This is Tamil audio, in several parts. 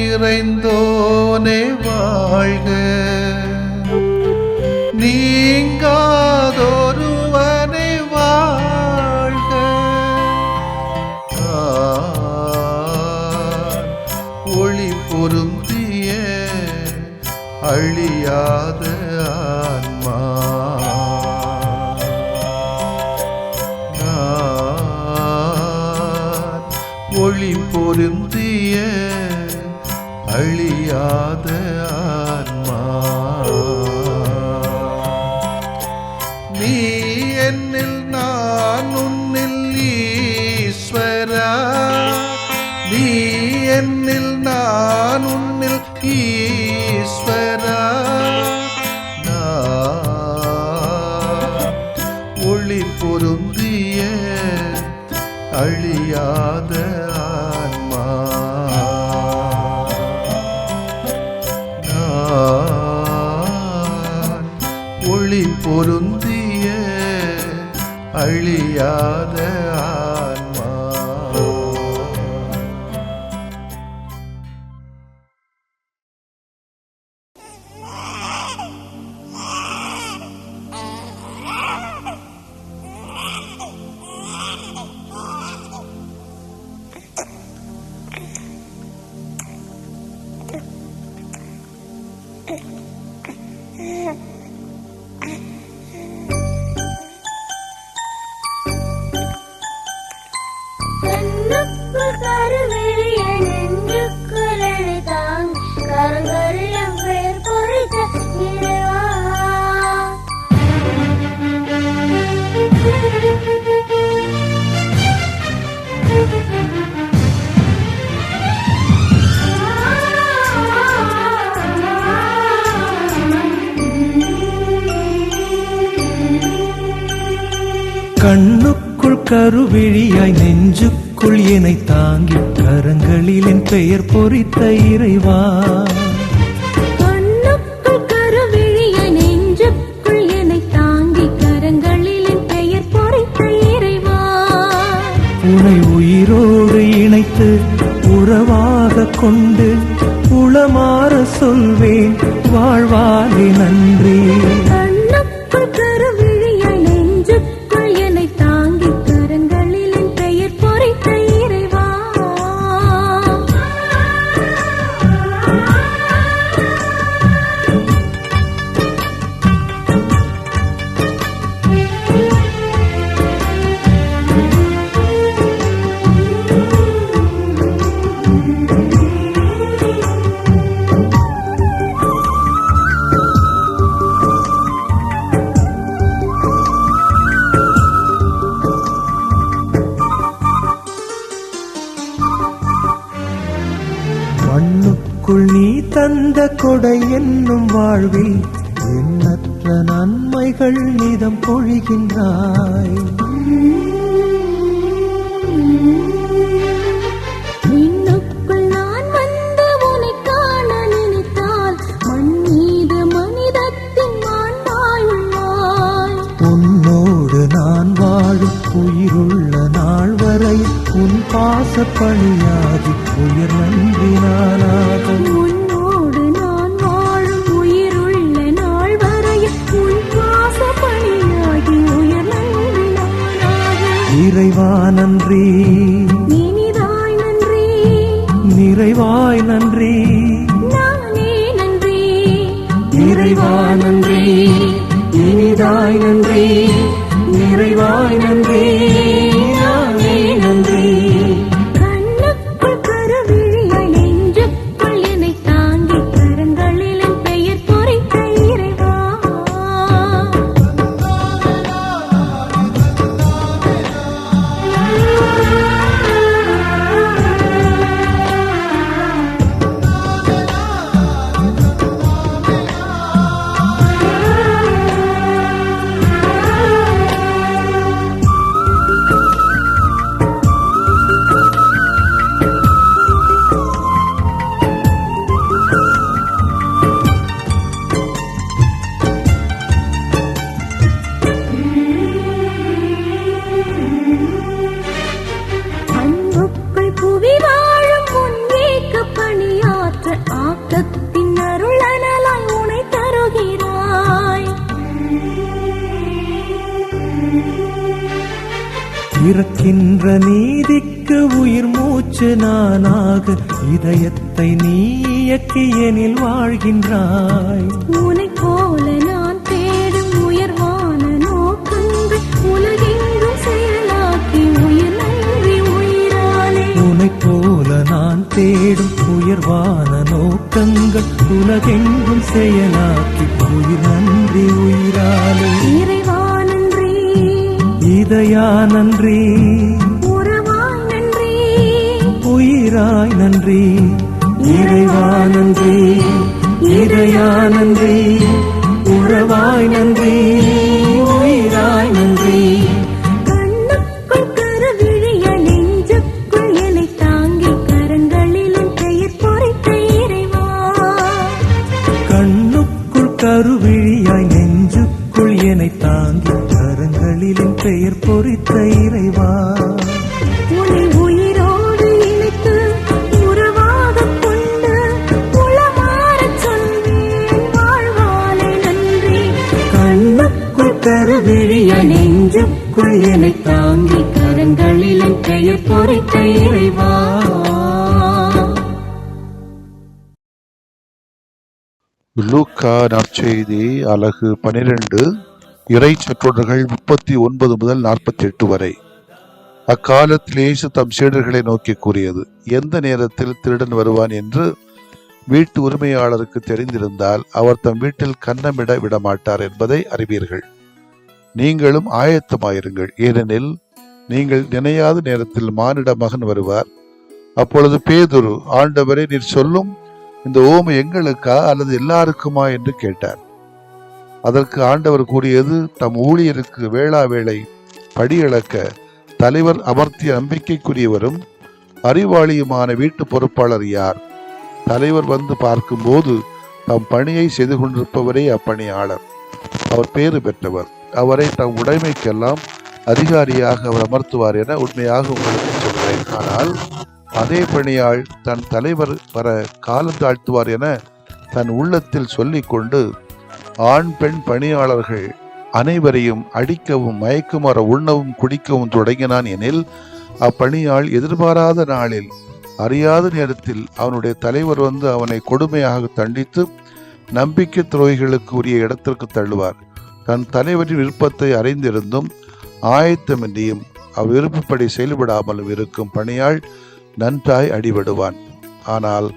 நிறைந்தோனே வாழ்க, நீங்காதொருவனை வாழ்க. ஒளி பொருந்திய அழியாத ஆன்மா, ஒளி பொருந்திய அழியாத ஆன்மா. நீ என்னில் நான் உன்னில் ஈஸ்வரா, நீ என்னில் நான் உன்னில் ஈஸ்வரா. ஒளி பொருந்திய அழியாத ஆன்மா, ஒளி பொருந்திய அழியாத ஆன்மா. கண்ணுக்குள் கருவிழியாய் நெஞ்சுக்குள் என்னை தாங்கி கரங்களில் என் பெயர் பொறித்த இறைவா, கண்ணுக்குள் கருவிழியாய் நெஞ்சுக்குள் என்னை தாங்கி கரங்களில் என் பெயர் பொறித்த இறைவா, உன்னை உயிரோடு இணைத்து உறவாக கொண்டு உளமாற சொல்வேன் வாழ்வாலே நன்றி. கண்ணுக்குள் கருவிழியாய் நெஞ்சுக்குள் என்னை தாங்கி கரங்களில் என் பெயர் பொறித்த இறைவா. மண்ணுக்குள் நீ தந்த கொடை என்னும் வாழ்வில் எண்ணற்ற நன்மைகள் நிதம் பொழிகின்றாய். விண்ணுக்குள் நான் வந்து உன்னை காண நினைத்தால் மண் மீது மனிதத்தின் மாண்பாய் உள்ளாய். உன்னோடு நான் வாழும் உயிருள்ள நாள் வரை உன் பாச பணியாகி உயர் நன்றி நானாகும். உன்னோடு நான் வாழும் உயிருள்ள நாள் வரை உன் பாச பணியாகி உயர் நன்றி நானாக. இறைவா நன்றி, இனிதாய் நன்றி, நிறைவாய் நன்றி, நானே நன்றி. இறைவா நன்றி, இனிதாய் நன்றி, நிறைவாய் நன்றி, நானே நன்றி. கண்ணுக்குள் கருவிழியாய் நெஞ்சுக்குள் என்னை தாங்கி கரங்களில் என் பெயர் பொறித்த இறைவா. இரத்தத்தின் அருளனலாய் உனை தருகிறாய். இறக்கின்ற நீதிக்கு உயிர் மூச்சு நானாக இதயத்தை நீ இயக்கியனில் வாழ்கின்றாய். உனைப் போல நான் தேடும் உயர்வான நோக்கங்கள் உலகெங்கும் செயலாக்கி உயிர் நன்றி உயிராலே. உனைப் போல நான் தேடும் உயர்வான நோக்கங்கள் உலகெங்கும் செயலாக்கி உயிர் நன்றி உயிராலே. இறைவா நன்றி, இதயா நன்றி, உறவாய் நன்றி, உயிராய் நன்றி. இறைவா நன்றி, இதயா நன்றி, உறவாய் நன்றி, உயிராய் நன்றி. கண்ணுக்குள் கருவிழிய நெஞ்சுக்குள் என்னை தாங்கி கரங்களில் என் பெயர் பொறித்த இறைவா. கண்ணுக்குள் கருவிழியாய் நெஞ்சுக்குள் என்னை தாங்கி கரங்களில் என் பெயர் பொறித்த இறைவா. உன்னை உயிரோடு இணைத்து உறவாகக் கொண்டு உளமாறச் சொல்வேன் வாழ்வாலே நன்றி. கண்ணுக்குள் கருவிழியாய் நெஞ்சுக்குள் என்னை தாங்கி கரங்களில் என் பெயர் பொறித்த இறைவா. லூக்கா நற்செய்தி அலகு 12 இறை சொற்றொடர்கள் 39 முதல் 48 வரை. அக்காலத்தில் இயேசு தம் சீடர்களை நோக்கி கூறியது, எந்த நேரத்தில் திருடன் வருவான் என்று வீட்டு உரிமையாளருக்கு தெரிந்திருந்தால் அவர் தம் வீட்டில் கன்னமிட விடமாட்டார் என்பதை அறிவீர்கள். நீங்களும் ஆயத்தமாயிருங்கள், ஏனெனில் நீங்கள் நினையாத நேரத்தில் மானிட மகன் வருவார். அப்பொழுது பேதுரு, ஆண்டவரே, நீர் சொல்லும் இந்த ஓமை எங்களுக்கா அல்லது எல்லாருக்குமா என்று கேட்டார். அதற்கு ஆண்டவர் கூறியது, தம் ஊழியருக்கு வேளா வேளை படியளக்க தலைவர் அமர்த்திய நம்பிக்கைக்குரியவரும் அறிவாளியுமான வீட்டு பொறுப்பாளர் யார்? தலைவர் வந்து பார்க்கும்போது தம் பணியை செய்து கொண்டிருப்பவரே அப்பணியாளர். அவர் பேறு பெற்றவர். அவரை தம் உடைமைக்கெல்லாம் அதிகாரியாக அவர் அமர்த்துவார் என உண்மையாக உங்களுக்கு சொல்கிறேன். ஆனால் அதே பணியாள் தன் தலைவர் வர காலம் தாழ்த்துவார் என தன் உள்ளத்தில் சொல்லிக் கொண்டு ஆண் பெண் பணியாளர்கள் அனைவரையும் அடிக்கவும் மயக்குமாற உண்ணவும் குடிக்கவும் தொடங்கினான் எனில், அப்பணியாள் எதிர்பாராத நாளில் அறியாத நேரத்தில் அவனுடைய தலைவர் வந்து அவனை கொடுமையாக தண்டித்து நம்பிக்கை துரோகிகளுக்கு உரிய இடத்திற்கு தள்ளுவார். தன் தலைவரின் விருப்பத்தை அறிந்திருந்தும் ஆயத்தமின்றியும் அவ்விருப்பப்படி செயல்படாமலும் இருக்கும் பணியாள் நன்றாய் அடிபடுவான். ஆனால்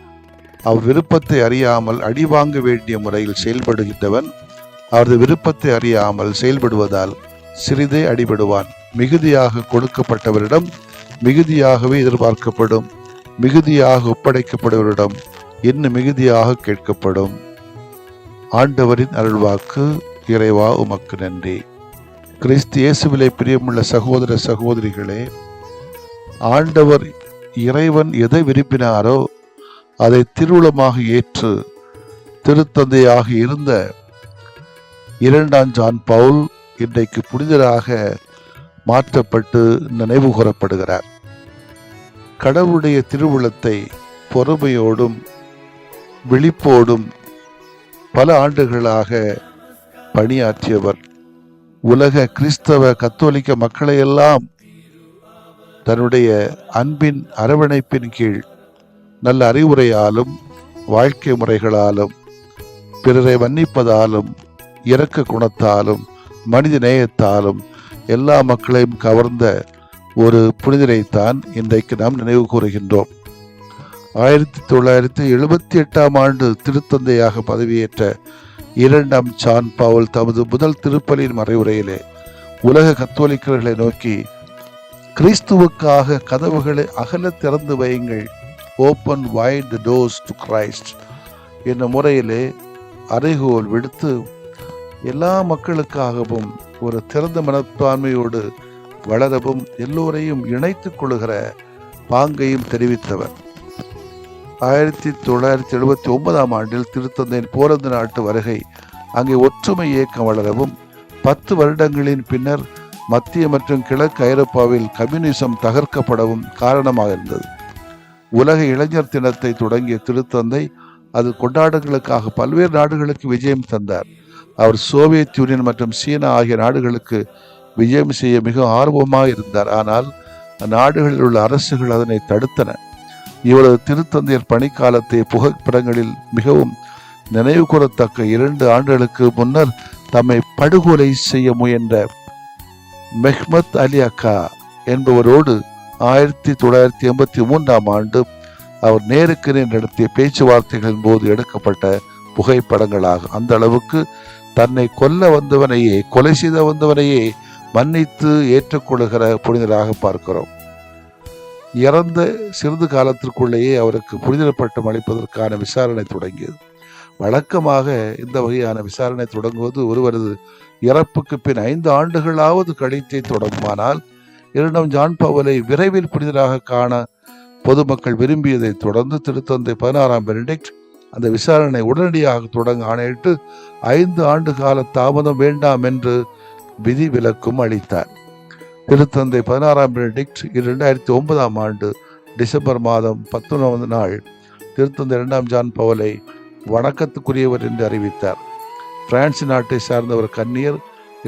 அவ்விருப்பத்தை அறியாமல் அடிவாங்க வேண்டிய முறையில் செயல்படுகின்றவன் அவரது விருப்பத்தை அறியாமல் செயல்படுவதால் சிறிதே அடிபடுவான். மிகுதியாக கொடுக்கப்பட்டவரிடம் மிகுதியாகவே எதிர்பார்க்கப்படும், மிகுதியாக ஒப்படைக்கப்படுவரிடம் இன்னும் மிகுதியாக கேட்கப்படும். ஆண்டவரின் அருள்வாக்கு. இறைவா உமக்கு நன்றி. கிறிஸ்து இயேசுவிலே பிரியமுள்ள சகோதர சகோதரிகளே, ஆண்டவர் இறைவன் எதை விரும்பினாரோ அதை திருவுளமாக ஏற்று திருத்தந்தையாக இருந்த 2ஆம் ஜான் பவுல் இன்றைக்கு புனிதராக மாற்றப்பட்டு நினைவு கூறப்படுகிறார். கடவுளுடைய திருவுளத்தை பொறுமையோடும் விழிப்போடும் பல ஆண்டுகளாக பணியாற்றியவர். உலக கிறிஸ்தவ கத்தோலிக்க மக்களையெல்லாம் தன்னுடைய அன்பின் அரவணைப்பின் கீழ் நல்ல அறிவுரையாலும் வாழ்க்கை முறைகளாலும் பிறரை மன்னிப்பதாலும் இரக்க குணத்தாலும் மனித நேயத்தாலும் எல்லா மக்களையும் கவர்ந்த ஒரு புனிதரைத்தான் இன்றைக்கு நாம் நினைவு கூறுகின்றோம். 1978ஆம் ஆண்டு திருத்தந்தையாக பதவியேற்ற 2ஆம் ஜான் பவுல் தமது முதல் திருப்பலியின் மறைவுரையிலே உலக கத்தோலிக்கர்களை நோக்கி, கிறிஸ்துவுக்காக கதவுகளை அகல திறந்து வையுங்கள், open wide the doors to Christ என்ற முறையிலே அறைகோல் விடுத்து எல்லா மக்களுக்காகவும் ஒரு திறந்த மனப்பான்மையோடு வளரவும் எல்லோரையும் இணைத்துக் கொள்ளுகிற பாங்கையும் தெரிவித்தவர். 1979ஆம் ஆண்டில் திருத்தந்தையின் போலந்து நாட்டு வருகை அங்கே ஒற்றுமை இயக்கம் வளரவும் 10 வருடங்களின் பின்னர் மத்திய மற்றும் கிழக்கு ஐரோப்பாவில் கம்யூனிசம் தகர்க்கப்படவும் காரணமாக இருந்தது. உலக இளைஞர் தினத்தை தொடங்கிய திருத்தந்தை அது கொண்டாட்டங்களுக்காக பல்வேறு நாடுகளுக்கு விஜயம் தந்தார். அவர் சோவியத் யூனியன் மற்றும் சீனா ஆகிய நாடுகளுக்கு விஜயம் செய்ய மிக ஆர்வமாக இருந்தார். ஆனால் அந்நாடுகளில் உள்ள அரசுகள் அதனை தடுத்தன. இவரது திருத்தந்தையர் பணிக்காலத்தை புகைப்படங்களில் மிகவும் நினைவு கூறத்தக்க 2 ஆண்டுகளுக்கு முன்னர் தம்மை படுகொலை செய்ய முயன்ற மெஹ்மத் அலி அக்கா என்பவரோடு 1983ஆம் ஆண்டு அவர் நேருக்கு நேர் நடத்திய பேச்சுவார்த்தைகளின் போது எடுக்கப்பட்ட புகைப்படங்களாகும். அந்த அளவுக்கு தன்னை கொலை செய்த வந்தவனையே மன்னித்து ஏற்றுக்கொள்கிற புனிதராக பார்க்கிறோம். இறந்த சிறிது காலத்திற்குள்ளேயே அவருக்கு புனிதர் பட்டம் அளிப்பதற்கான விசாரணை தொடங்கியது. வழக்கமாக இந்த வகையான விசாரணை தொடங்குவது ஒருவரது இறப்புக்கு பின் 5 ஆண்டுகளாவது கழித்தே தொடங்குமானால் 2ஆம் ஜான் பவுலை விரைவில் புனிதராக காண பொதுமக்கள் விரும்பியதை தொடர்ந்து திருத்தந்தை 16ஆம் பெனடிக்ட் அந்த விசாரணை உடனடியாக தொடங்க ஆணையிட்டு 5 ஆண்டு கால தாமதம் வேண்டாம் என்று விதி விலக்கும் அளித்தார். திருத்தந்தை 16ஆம் பெனடிக்ட் 2009ஆம் ஆண்டு டிசம்பர் மாதம் 19ஆம் நாள் திருத்தந்தை 2ஆம் ஜான் பவுலை வணக்கத்துக்குரியவர் என்று அறிவித்தார். பிரான்ஸ் நாட்டை சார்ந்தவர் கன்னியர்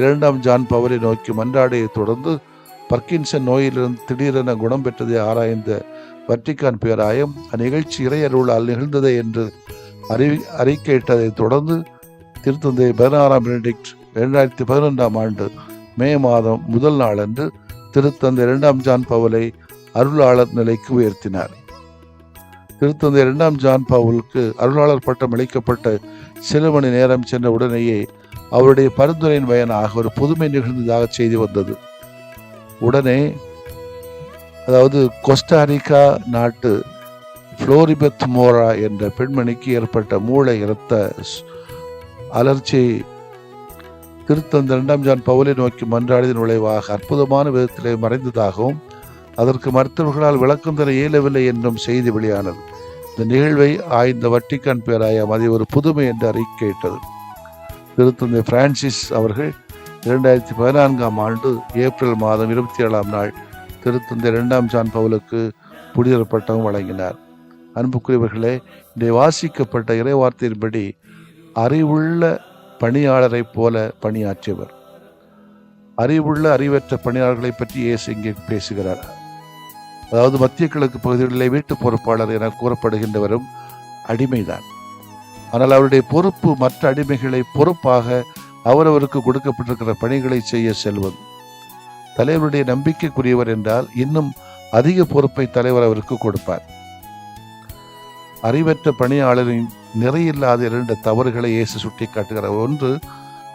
2ஆம் ஜான் பவுலை நோக்கி மன்றாடியை தொடர்ந்து பர்கின்சன் நோயிலிருந்து திடீரென குணம் பெற்றதை ஆராய்ந்த வத்திக்கான் பேராயம் அந்நிகழ்ச்சி இறையருளால் நிகழ்ந்தது என்று அறிக்கையிட்டதை தொடர்ந்து திருத்தந்தை 16ஆம் பெனடிக்ட் 2011ஆம் ஆண்டு மே மாதம் 1 நாளன்று திருத்தந்தை 2ஆம் ஜான் பவுலை அருளாளர் நிலைக்கு உயர்த்தினார். திருத்தந்தை 2ஆம் ஜான் பவுலுக்கு அருளாளர் பட்டம் அளிக்கப்பட்ட சில மணி நேரம் சென்ற உடனேயே அவருடைய பரிந்துரையின் பயனாக ஒரு புதுமை நிகழ்ந்ததாக செய்தி வந்தது. உடனே அதாவது கோஸ்டாரிக்கா நாட்டு புளோரிபெத் மோரா என்ற பெண்மணிக்கு ஏற்பட்ட மூளை இரத்த அலர்ச்சி திருத்தந்தை 2ஆம் ஜான் பவுலை நோக்கி மன்றாடியதன் விளைவாக அற்புதமான விதத்திலே மறைந்ததாகவும் அதற்கு மருத்துவர்களால் விளக்கம் தர இயலவில்லை என்றும் செய்தி வெளியானது. இந்த நிகழ்வை ஆய்ந்த வத்திக்கான் பேராயம் அதை ஒரு புதுமை என்று அறிக்கையிட்டது. திருத்தந்தை பிரான்சிஸ் அவர்கள் 2014ஆம் ஆண்டு ஏப்ரல் மாதம் 27ஆம் நாள் திருத்தந்தை 2ஆம் ஜான் பவுலுக்கு புனிதர் பட்டம் வழங்கினார். அன்புக்குரியவர்களே, இதை வாசிக்கப்பட்ட இறைவார்த்தையின்படி அறிவுள்ள பணியாளரை போல பணியாற்றியவர். அறிவுள்ள அறிவற்ற பணியாளர்களை பற்றி இயேசு இங்கே பேசுகிறார். அதாவது மத்திய கிழக்கு பகுதிகளிலே வீட்டு பொறுப்பாளர் என கூறப்படுகின்றவரும் அடிமைதான். ஆனால் அவருடைய பொறுப்பு மற்ற அடிமைகளை பொறுப்பாக அவரவருக்கு கொடுக்கப்பட்டிருக்கிற பணிகளை செய்ய செல்வது. தலைவருடைய நம்பிக்கைக்குரியவர் என்றால் இன்னும் அதிக பொறுப்பை தலைவர் அவருக்கு கொடுப்பார். அறிவற்ற பணியாளரின் நிறையில்லாத 2 தவறுகளை இயேசு சுட்டி காட்டுகிறார். ஒன்று,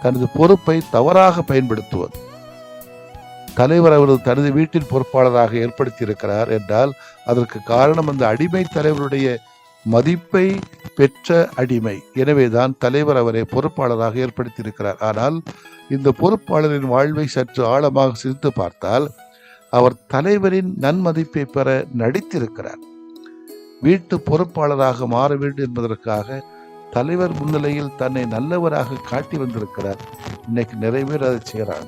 தனது பொறுப்பை தவறாக பயன்படுத்துவது. தலைவர் அவரது தனது வீட்டின் பொறுப்பாளராக ஏற்படுத்தி இருக்கிறார் என்றால் அதற்கு காரணம் அந்த அடிமை தலைவருடைய மதிப்பை பெற்ற அடிமை. எனவேதான் தலைவர் அவரை பொறுப்பாளராக ஏற்படுத்தி இருக்கிறார். ஆனால் இந்த பொறுப்பாளரின் வாழ்வை சற்று ஆழமாக சிந்தித்து பார்த்தால் அவர் தலைவரின் நன்மதிப்பை பெற நடித்திருக்கிறார். வீட்டு பொறுப்பாளராக மாற வேண்டும் என்பதற்காக தலைவர் முன்னிலையில் தன்னை நல்லவராக காட்டி வந்திருக்கிறார். இன்னைக்கு நிறைவேற அதை செய்கிறார்.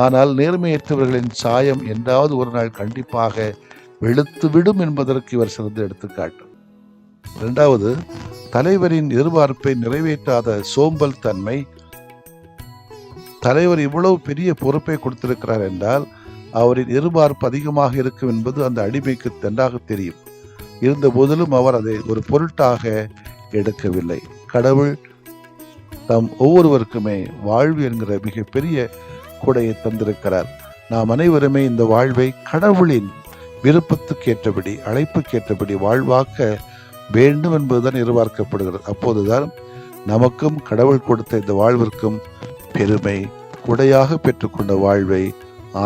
ஆனால் நேர்மையற்றவர்களின் சாயம் என்றாவது ஒரு நாள் கண்டிப்பாக வெளுத்துவிடும் என்பதற்கு இவர் சிறந்த எடுத்துக்காட்டு. 2வது, தலைவரின் எதிர்பார்ப்பை நிறைவேற்றாத சோம்பல் தன்மை. தலைவர் இவ்வளவு பெரிய பொறுப்பை கொடுத்திருக்கிறார் என்றால் அவரின் எதிர்பார்ப்பு அதிகமாக இருக்கும் என்பது அந்த அடிமைக்கு நன்றாக தெரியும். இருந்த போதிலும் அவர் அதை ஒரு பொருட்டாக எடுக்கவில்லை. கடவுள் தம் ஒவ்வொருவருக்குமே வாழ்வு என்கிற மிகப்பெரிய கூடையை தந்திருக்கிறார். நாம் அனைவருமே இந்த வாழ்வை கடவுளின் விருப்பத்துக்கேற்றபடி அழைப்புக்கேற்றபடி வாழ்வாக்க வேண்டும் என்பதுதான் எதிர்பார்க்கப்படுகிறது. அப்போதுதான் நமக்கும் கடவுள் கொடுத்த இந்த வாழ்விற்கும் பெருமை. கொடையாக பெற்றுக்கொண்ட வாழ்வை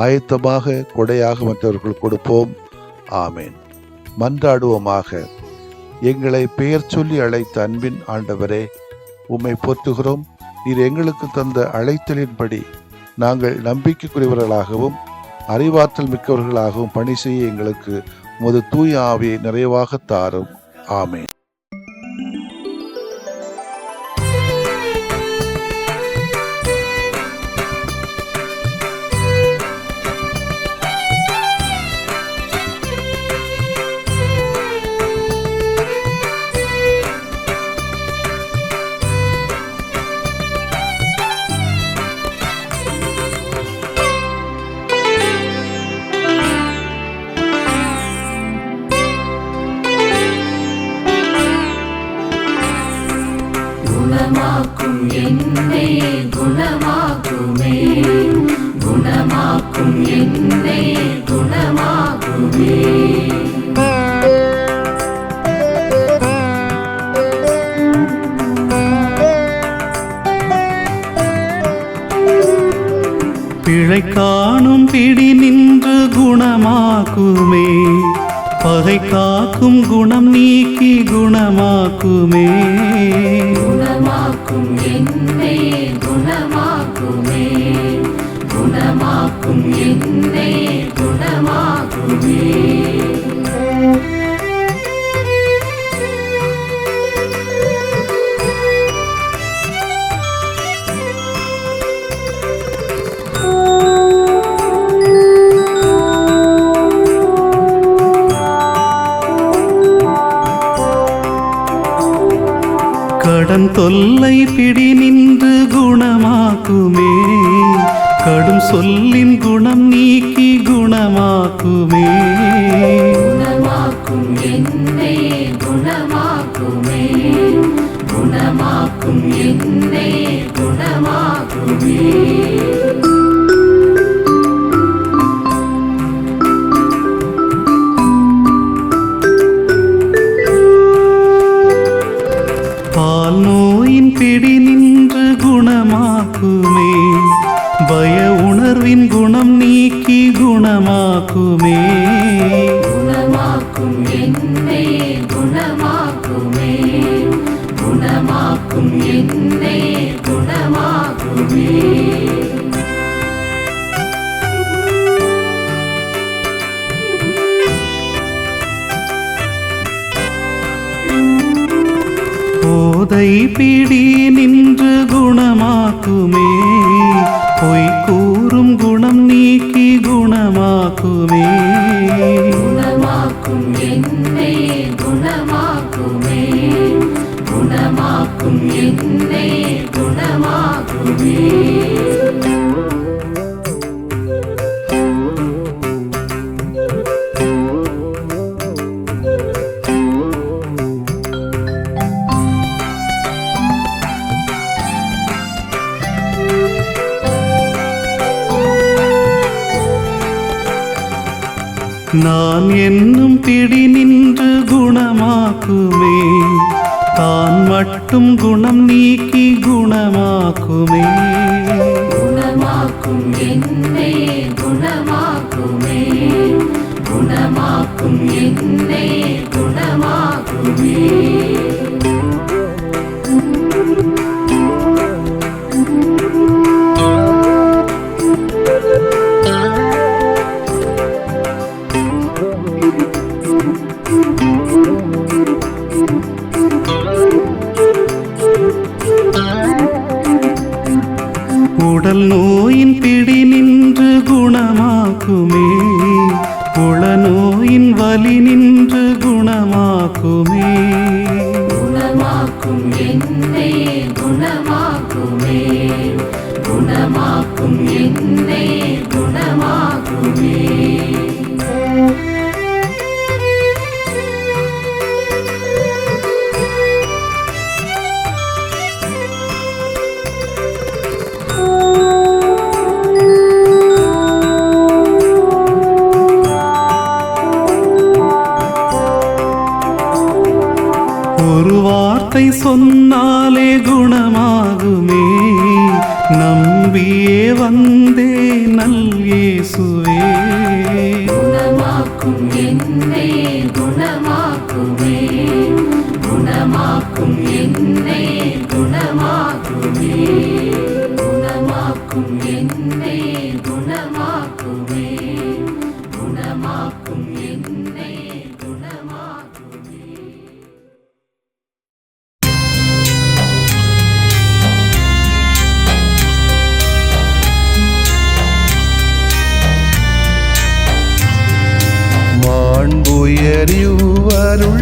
ஆயத்தமாக கொடையாக மற்றவர்கள் கொடுப்போம். ஆமேன். மன்றாடுவோமாக. எங்களை பெயர் சொல்லி அழைத்த அன்பின் ஆண்டவரே, உம்மை போற்றுகிறோம். நீர் எங்களுக்கு தந்த அழைத்தலின்படி நாங்கள் நம்பிக்கைக்குரியவர்களாகவும் அறிவாற்றல் மிக்கவர்களாகவும் பணி செய்ய எங்களுக்கு உமது தூய ஆவியை நிறைவாக தாரும். ஆமேன். குணமாக்கும் என்னை குணமாக்குமே, குணமாக்கும் என்னை குணமாக்குமே. பிழை காணும் பிடி நின்று குணமாக்குமே, பகை காக்கும் குணம் நீக்கி குணமாக்குமே. குணமாக்கும் என்னை குணமாக்குமே, குணமாக்கும் என்னை குணமாக்குமே. கடன் தொல்லை பிடி நின்று குணமாக்குமே, கடும் சொல்லின் குணம் நீக்கி குணமாக்குமே. குணமாக்கும் என்னை குணமாக்குமே, குணமாக்கும் என்னை குணமாக்குமே. பால் நோயின் பிடி நின்று குணமாக்குமே, பய உணர்வின் குணம் நீக்கி குணமாக்குமே. குணமாக்கும் என்னை குணமாக்குமே, குணமாக்கும் என்னை குணமாக்குமே. போதை பிடி நின்று குணமாக்குமே, பொய் கூறும் குணம் நீக்கி குணமாக்குமே. குணமாக்கும் என்னை குணமாக்குமே, குணமாக்கும் என்னை குணமாக்குமே. நான் என்னும் பிடி நின்று குணமாக்குமே, தான் மட்டும் குணம் நீக்கி குணமாக்குமே. குணமாக்கும் என்னை குணமாக்குமே, குணமாக்கும் என்னை குணமாக்குமே. உடல் நோயின் பிடி நின்று குணமாக்குமே, உள நோயின் வலி நின்று குணமாக்குமே. குணமாக்கும் என்னை குணமாக்குமே, குணமாக்கும் என்னை குணமாக்குமே. ஒரு வார்த்தை சொன்னாலே குணமாகுமே, நம்பியே வந்தே நல் இயேசுவே. குணமாக்கும் என்னை குணமாக்குமே, குணமாக்கும் என்னை குணமாக்குமே. குணமாக்கும் என்னை குணமாக்குமே, குணமாக்கும் என்னை குணமாக்குமே.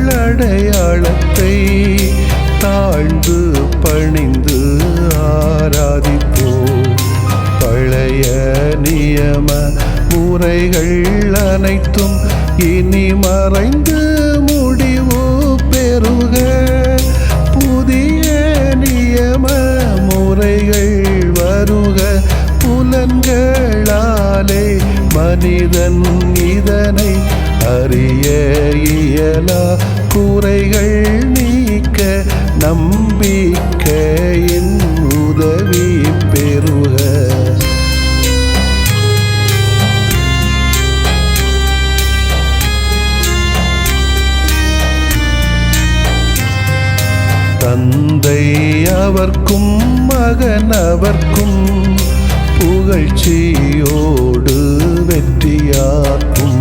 மாண்புயரிவருள்ளடையாளத்தை தாழ்ந்து பணிந்து ஆராதிப்போம். பழைய நியம முறைகள் அனைத்தும் இனி மறைந்து முடிவு பெறுக. புதிய நியம இயலா குறைகள் நீக்க நம்பிக்கையின் உதவி பெறுக. தந்தை அவர்க்கும் மகன் அவர்க்கும் புகழ்ச்சியோடு வெற்றியாக்கும்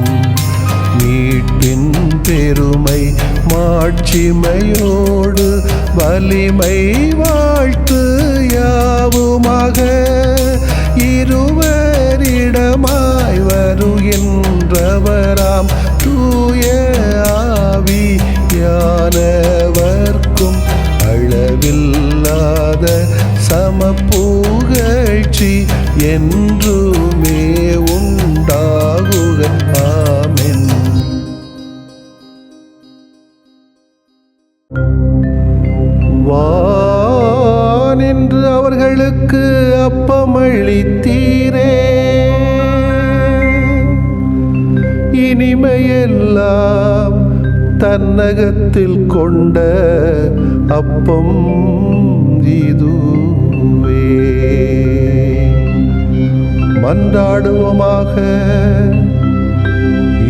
மீட்பின் பெருமை மாட்சிமையோடு வலிமை வாழ்த்து யாவுமாக இருவரிடமாய் வருகின்றவராம் தூய ஆவியானவர்க்கும் அளவில்லாத சமப்புகழ்ச்சி என்றுமே உண்டாகுக. ஆமென். வானின்று அவர்களுக்கு அப்பமளித்தீரே, இனிமையெல்லாம் தன்னகத்தில் கொண்ட அப்பம் இதுவே. மன்றாடுவோமாக.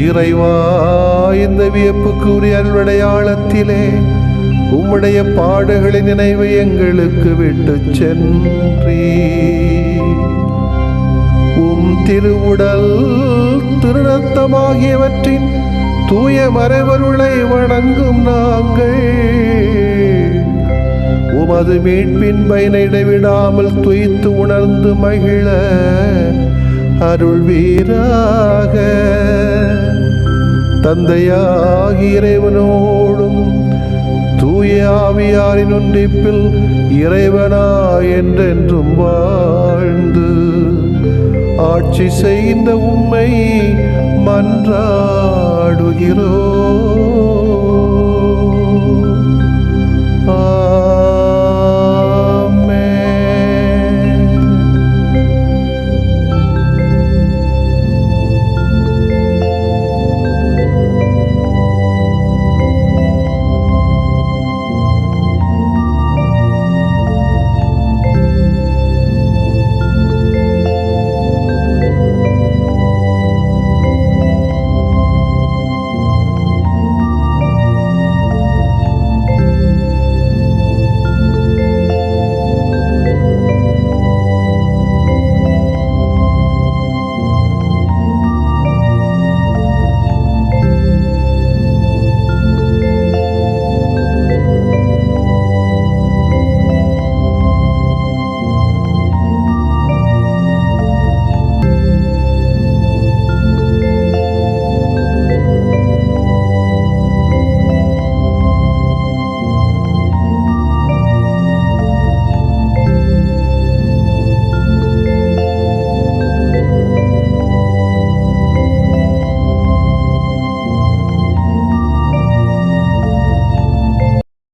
இறைவா, இந்த வியப்புக்குரிய அருளடையாளத்திலே உம்முடைய பாடுகளின் நினைவை எங்களுக்கு விட்டு சென்றீ. உம் திருவுடல் திருரத்தமாகியவற்றின் தூய மறைவருளை வணங்கும் நாங்கள் உமது மீட்பின் பயனை இடைவிடாமல் துய்த்து உணர்ந்து மகிழ அருள்வீராக. தந்தையாகிய இறைவனோடும் தூய ஆவியாரின் ஒன்றிப்பில் இறைவனா என்றென்றும் வாழ்ந்து ஆட்சி செய்கின்ற உம்மை மன்றாடுகிறோ.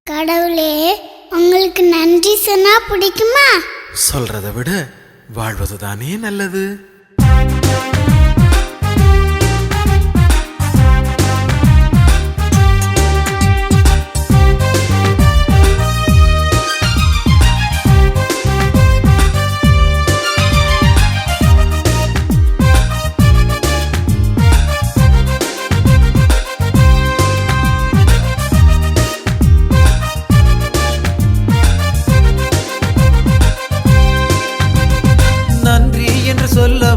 கடவுளே, உங்களுக்கு நன்றி சொன்னா பிடிக்குமா? சொல்றதை விட வாழ்வது தானே நல்லது. நன்றி என்று சொல்ல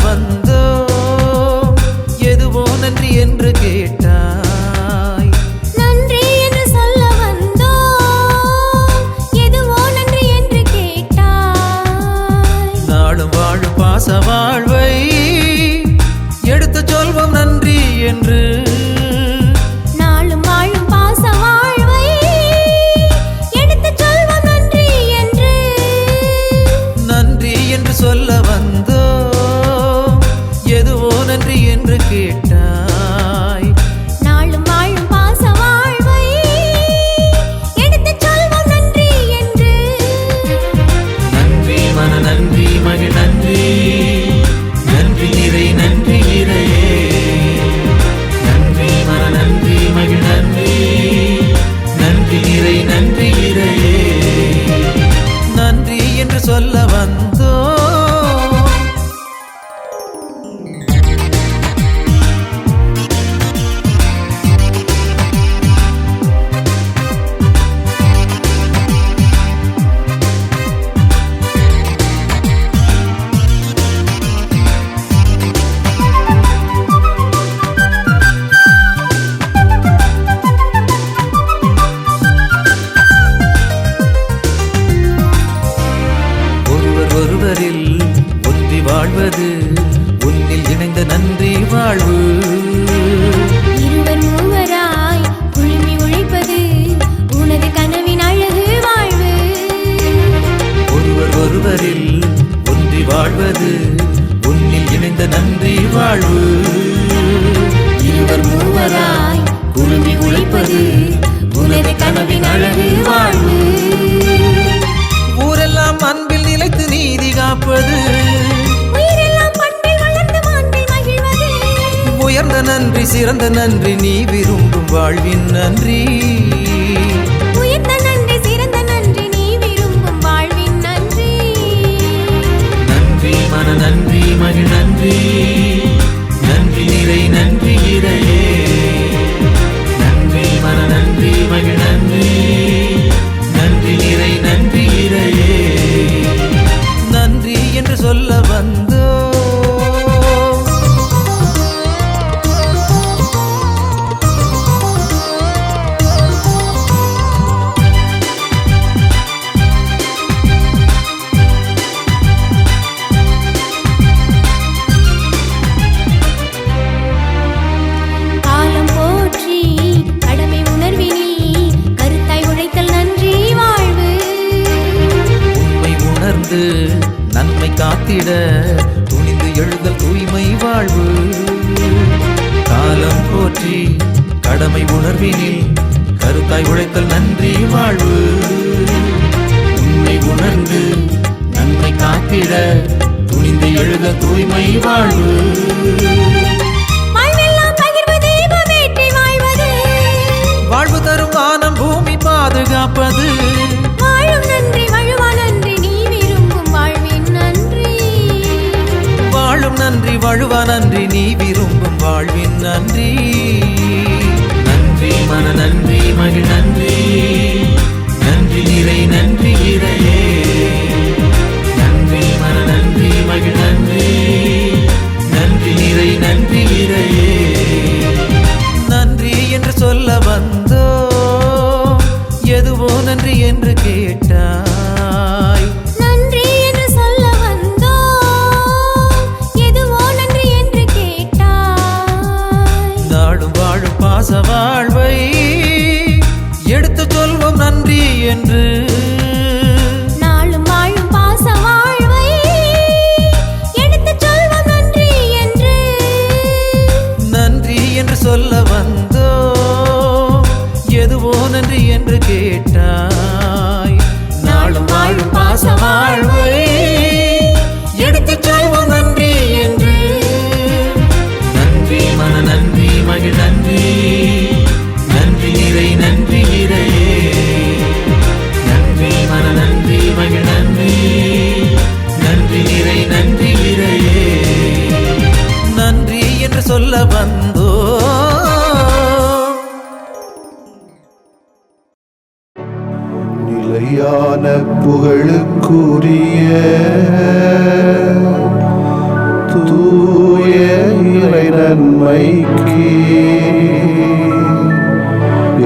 சிறந்த நன்றி நீ விரும்பும் வாழ்வின் நன்றி. உயர்ந்த நன்றி சிறந்த நன்றி நீ விரும்பும் வாழ்வின் நன்றி. நன்றி மன நன்றி மகிழ் நன்றி, நன்றி நிறை நன்றி இறையே. நன்றி மன நன்றி மகிழ் நன்றி, நன்றி நிறை நன்றி இறையே. நன்றி என்று சொல்ல வந்தோ காலம் போற்றி கடமை உணர்வினில் கருத்தாய் உழைத்தல் நன்றி வாழ்வு. உண்மை உணர்ந்து நன்மை காத்திட துணிந்து எழுதல் தூய்மை வாழ்வு. காலம் போற்றி கடமை உணர்வினில் கருத்தாய் உழைத்தல் நன்றி வாழ்வு. உண்மை உணர்ந்து நன்மை காத்திட துணிந்து எழுத தூய்மை வாழ்வு. வாழ்வெல்லாம் பகிர்வு தீபமேற்றி வாழ்வது. வாழ்வு தரும் வானம் பூமி பாதுகாப்பது. வாழும் நன்றி வழுவா நன்றி நீ விரும்பும் வாழ்வின் நன்றி. வாழும் நன்றி வழுவா நன்றி நீ விரும்பும் வாழ்வின் நன்றி. நன்றி மன நன்றி மகிழ் நன்றி, நன்றி நிறை நன்றி இறையே. நன்றி மன நன்றி மகிழ் நன்றி, நன்றி நிறை நன்றி இறையே. நன்றி என்று சொல்ல வந்தோ எதுவோ நன்றி என்று கேட்டாய். நன்றி என்று சொல்ல வந்தோம் எதுவோ நன்றி என்று கேட்டாய். நாடும் வாழும் பாச வாழ்வை எடுத்து சொல்வோம் நன்றி என்று. நாளும் வாழும் பாச வாழ்வை எடுத்துச் சொல்வோம் நன்றி என்று. நன்றி என்று சொல்ல வந்தோ எதுவோ நன்றி என்று கேட்டாய். நாளும் வாழும் பாச வாழ்வை எடுத்து சொல்வோம் நன்றி என்று. நன்றி மன நன்றி மகிழ் நன்றி, நன்றி நிறை நன்றி இறையே. நன்றி மன நன்றி மகிழ் நன்றி, நன்றி நிறை நன்றி இறையே. நன்றி என்று சொல்ல வந்தோ நிலையான புகழுக்குரிய தூய இறை நன்மைக்கு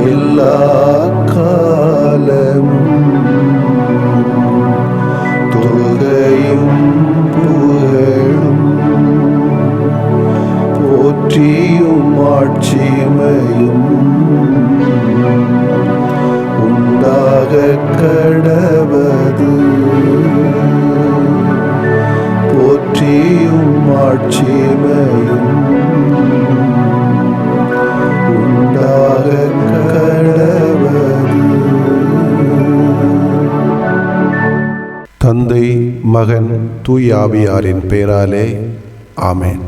எல்லா காலமும் தொழுகையும் புகழும் போற்றியும் ஆட்சிமையும் உண்டாக கடவது. போற்றியும் ஆட்சிமையும் உண்டாக கடவது. தந்தை மகன் தூய் ஆவியாரின் பெயராலே ஆமென்.